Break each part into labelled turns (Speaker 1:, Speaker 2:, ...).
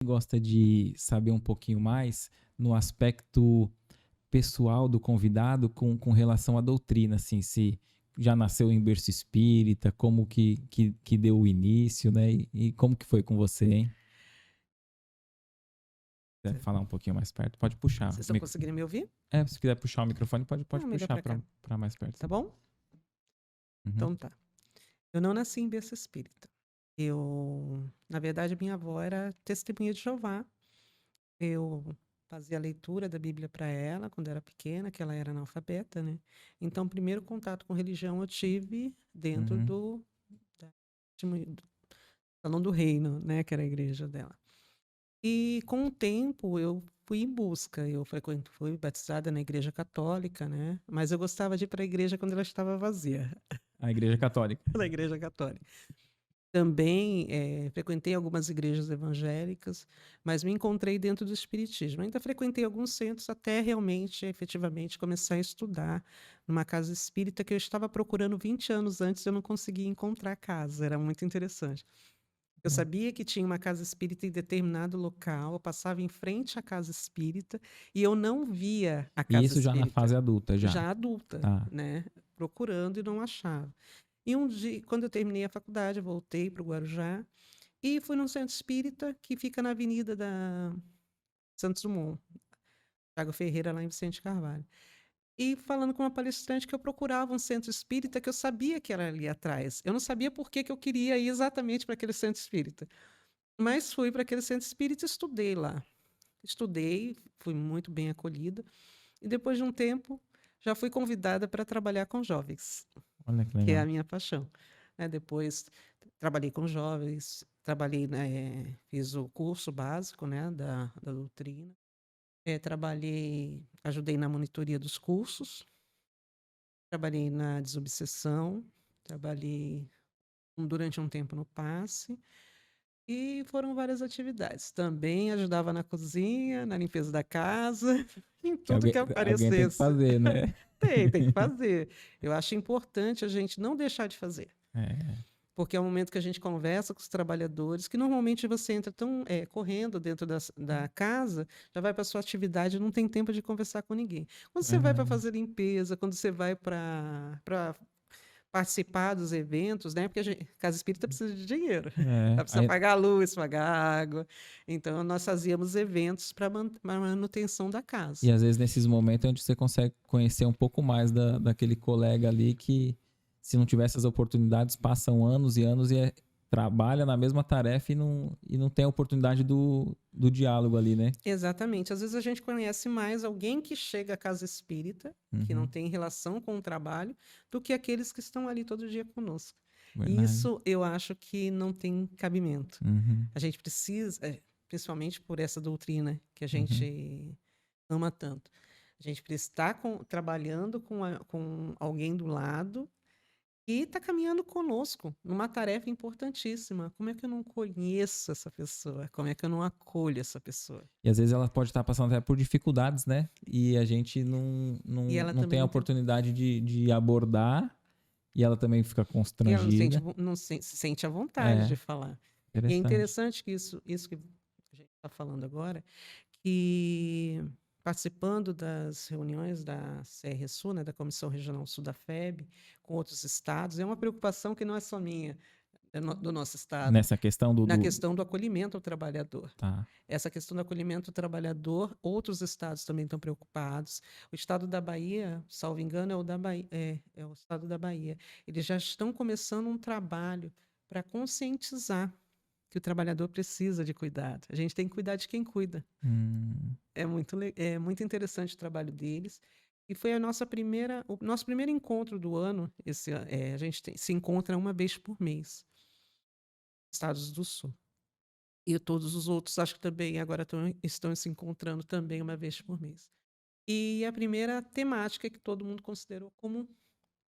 Speaker 1: Gosta de saber um pouquinho mais no aspecto pessoal do convidado com relação à doutrina, assim, se já nasceu em berço espírita, como que deu o início, né? E como que foi com você, hein? Se quiser falar um pouquinho mais perto, pode puxar.
Speaker 2: Vocês estão conseguindo me ouvir?
Speaker 1: Se quiser puxar o microfone, pode
Speaker 2: Não, melhor
Speaker 1: puxar
Speaker 2: pra cá.
Speaker 1: para mais perto.
Speaker 2: Tá bom?
Speaker 1: Uhum.
Speaker 2: Então tá. Eu não nasci em berço espírita. Na verdade, minha avó era testemunha de Jeová. Eu fazia a leitura da Bíblia para ela quando era pequena, que ela era analfabeta, né? Então, o primeiro contato com religião eu tive dentro
Speaker 1: Uhum.
Speaker 2: da, do Salão do Reino, né? Que era a igreja dela. E com o tempo eu fui em busca. Fui batizada na igreja católica, né? Mas eu gostava de ir para a igreja quando ela estava vazia,
Speaker 1: A Igreja Católica.
Speaker 2: na igreja católica. Também frequentei algumas igrejas evangélicas, mas me encontrei dentro do espiritismo. Ainda frequentei alguns centros até realmente, efetivamente, começar a estudar numa casa espírita que eu estava procurando 20 anos antes, eu não conseguia encontrar a casa. Era muito interessante. Eu sabia que tinha uma casa espírita em determinado local, eu passava em frente à casa espírita e eu não via a
Speaker 1: E
Speaker 2: casa
Speaker 1: isso já na fase
Speaker 2: espírita,
Speaker 1: adulta, já.
Speaker 2: já adulta,
Speaker 1: Tá.
Speaker 2: né? Procurando e não achava. E um dia, quando eu terminei a faculdade, eu voltei para o Guarujá e fui num centro espírita que fica na Avenida da Santos Dumont, Thiago Ferreira, lá em Vicente Carvalho. E falando com uma palestrante que eu procurava um centro espírita que eu sabia que era ali atrás. Eu não sabia por que eu queria ir exatamente para aquele centro espírita. Mas fui para aquele centro espírita e estudei lá. Estudei, fui muito bem acolhida. E depois de um tempo, já fui convidada para trabalhar com jovens,
Speaker 1: Olha que
Speaker 2: que é
Speaker 1: legal.
Speaker 2: a minha paixão. Né? Depois, trabalhei com jovens, fiz o curso básico, né, da doutrina. Ajudei na monitoria dos cursos, trabalhei na desobsessão, trabalhei durante um tempo no passe. E foram várias atividades. Também ajudava na cozinha, na limpeza da casa, em
Speaker 1: Que
Speaker 2: tudo que
Speaker 1: alguém tem que
Speaker 2: aparecesse.
Speaker 1: fazer, né?
Speaker 2: Tem que fazer. Eu acho importante a gente não deixar de fazer.
Speaker 1: É.
Speaker 2: Porque é o momento que a gente conversa com os trabalhadores, que normalmente você entra tão correndo dentro da casa, já vai para sua atividade, não tem tempo de conversar com ninguém. Quando você vai para
Speaker 1: Uhum.
Speaker 2: fazer limpeza, quando você vai para participar dos eventos, né? Porque casa espírita precisa de dinheiro.
Speaker 1: É.
Speaker 2: Ela precisa pagar a luz, pagar a água. Então, nós fazíamos eventos para manutenção da
Speaker 1: E
Speaker 2: casa.
Speaker 1: às vezes nesses momentos é onde você consegue conhecer um pouco mais daquele colega ali que, se não tivesse as oportunidades, passam anos e anos trabalha na mesma tarefa e não tem a oportunidade do diálogo ali, né?
Speaker 2: Exatamente. Às vezes a gente conhece mais alguém que chega à casa espírita, que não
Speaker 1: Uhum.
Speaker 2: tem relação com o trabalho, do que aqueles que estão ali todo dia conosco. E
Speaker 1: Verdade.
Speaker 2: isso eu acho que não tem cabimento.
Speaker 1: Uhum.
Speaker 2: A gente precisa, principalmente por essa doutrina que a
Speaker 1: Uhum.
Speaker 2: gente ama tanto. A gente precisa estar trabalhando com alguém do lado e está caminhando conosco numa tarefa importantíssima. Como é que eu não conheço essa pessoa? Como é que eu não acolho essa pessoa?
Speaker 1: E às vezes ela pode estar passando até por dificuldades, né? E a gente não,
Speaker 2: E
Speaker 1: não,
Speaker 2: ela
Speaker 1: não tem
Speaker 2: também
Speaker 1: a
Speaker 2: não tem.
Speaker 1: oportunidade de abordar e ela também fica
Speaker 2: E ela não,
Speaker 1: constrangida.
Speaker 2: se sente à vontade
Speaker 1: É,
Speaker 2: de falar. E é
Speaker 1: interessante.
Speaker 2: interessante que isso que a gente está falando agora, que participando das reuniões da CRSU, né, da Comissão Regional Sul da FEB, com outros estados, é uma preocupação que não é só minha, do nosso estado,
Speaker 1: Nessa questão
Speaker 2: na questão do acolhimento ao trabalhador.
Speaker 1: Tá.
Speaker 2: Essa questão do acolhimento ao trabalhador, outros estados também estão preocupados. O estado da Bahia, salvo engano, é o estado da Bahia. Eles já estão começando um trabalho para conscientizar que o trabalhador precisa de cuidado. A gente tem que cuidar de quem cuida.
Speaker 1: Hum.
Speaker 2: É muito interessante o trabalho deles. E foi o nosso primeiro encontro do ano. A gente se encontra uma vez por mês, estados do Sul. E todos os outros, acho que também agora estão se encontrando também uma vez por mês. E a primeira temática que todo mundo considerou como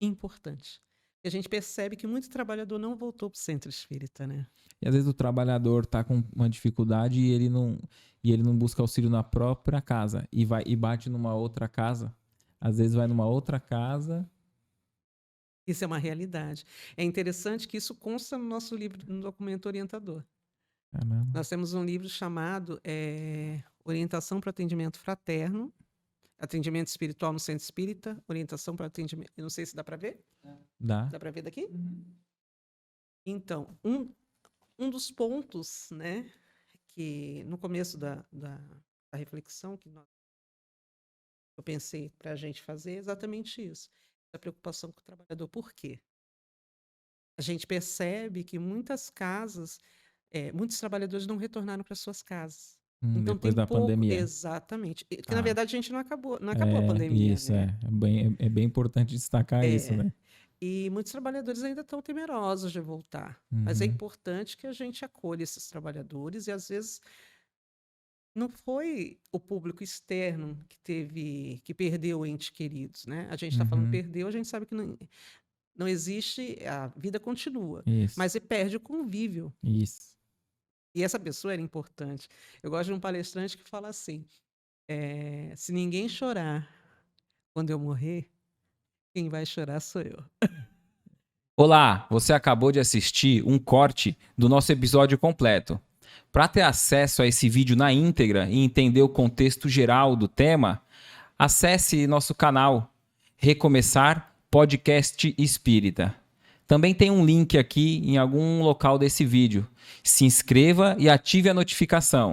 Speaker 2: importante. E a gente percebe que muito trabalhador não voltou para o centro espírita, né?
Speaker 1: E às vezes o trabalhador está com uma dificuldade e ele não busca auxílio na própria casa e bate numa outra casa. Às vezes vai numa outra casa.
Speaker 2: Isso é uma realidade. É interessante que isso consta no nosso livro, no documento orientador.
Speaker 1: Caramba.
Speaker 2: Nós temos um livro chamado Orientação para Atendimento Fraterno, Atendimento Espiritual no Centro Espírita, Orientação para Atendimento... Eu não sei se dá para ver.
Speaker 1: Dá.
Speaker 2: Dá para ver daqui? Então, um dos pontos, né, que no começo da reflexão que eu pensei para a gente fazer é exatamente isso. A preocupação com o trabalhador. Por quê? A gente percebe que muitas casas, muitos trabalhadores não retornaram para suas casas. Então
Speaker 1: Depois
Speaker 2: tem
Speaker 1: da
Speaker 2: pouco,
Speaker 1: pandemia.
Speaker 2: exatamente. Porque na
Speaker 1: Ah.
Speaker 2: verdade a gente não acabou a pandemia,
Speaker 1: Isso,
Speaker 2: né?
Speaker 1: é bem importante destacar isso, né?
Speaker 2: E muitos trabalhadores ainda estão temerosos de voltar. Mas é importante que a gente acolha esses trabalhadores e às vezes não foi o público externo que perdeu entes queridos, né? A gente está falando perdeu, a gente sabe que não existe, a vida continua,
Speaker 1: Isso.
Speaker 2: mas você perde o convívio.
Speaker 1: Isso.
Speaker 2: E essa pessoa era importante. Eu gosto de um palestrante que fala assim, se ninguém chorar quando eu morrer, quem vai chorar sou eu.
Speaker 3: Olá, você acabou de assistir um corte do nosso episódio completo. Para ter acesso a esse vídeo na íntegra e entender o contexto geral do tema, acesse nosso canal Recomeçar Podcast Espírita. Também tem um link aqui em algum local desse vídeo. Se inscreva e ative a notificação.